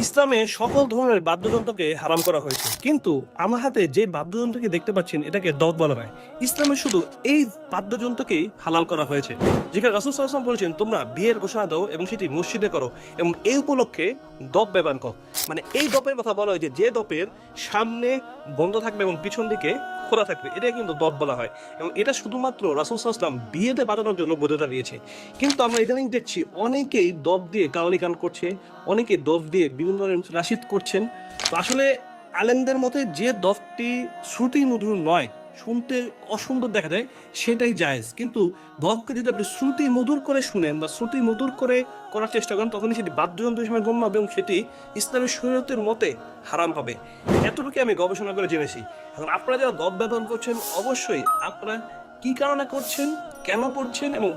ইসলামে সকল ধরনের বাদ্যযন্ত্রকে হারাম করা হয়েছে, কিন্তু আমার হাতে যে বাদ্যযন্ত্রকে দেখতে পাচ্ছেন এটাকে দফ বলা হয়। ইসলামে শুধু এই বাদ্যযন্ত্রকেই হালাল করা হয়েছে, যেখানে রাসূল সাল্লাল্লাহু আলাইহি ওয়াসাল্লাম বলেছেন তোমরা বিয়ের ঘোষণা দাও এবং সেটি মসজিদে করো এবং এই উপলক্ষে দফ ব্যবহার করো। মানে এই দফের কথা বলা হয় যে দফের সামনে বন্ধ থাকবে এবং পিছন দিকে খোলা থাকবে, এটা কিন্তু দফ বলা হয়। এবং এটা শুধুমাত্র রাসূল সাল্লাল্লাহু আলাইহি ওয়াসাল্লাম বিয়েতে বাজানোর জন্য বৈধতা দিয়েছে। কিন্তু আমরা ইদানিং দেখছি অনেকেই দফ দিয়ে কাওয়ালি গান করছে, অনেকে দফ দিয়ে বিভিন্ন ধরনের নাশিদ করছেন। তো আসলে আলেমদের মতে যে দফটি শ্রুতি মধুর নয়, শুনতে অসুন্দর দেখা যায়, সেটাই জায়েজ। কিন্তু দফকে যদি আপনি শ্রুতি মধুর করে শুনেন বা শ্রুতি মধুর করে করার চেষ্টা করেন, তখনই সেটি বাদ্যযন্ত্র হিসেবে গণ্য হবে এবং সেটি ইসলামের শরীয়তের মতে হারাম হবে। এতটুকু আমি গবেষণা করে জেনেছি। এখন আপনারা যারা দফ ব্যবহার করছেন, অবশ্যই আপনারা কি কারণে করছেন, কেন করছেন এবং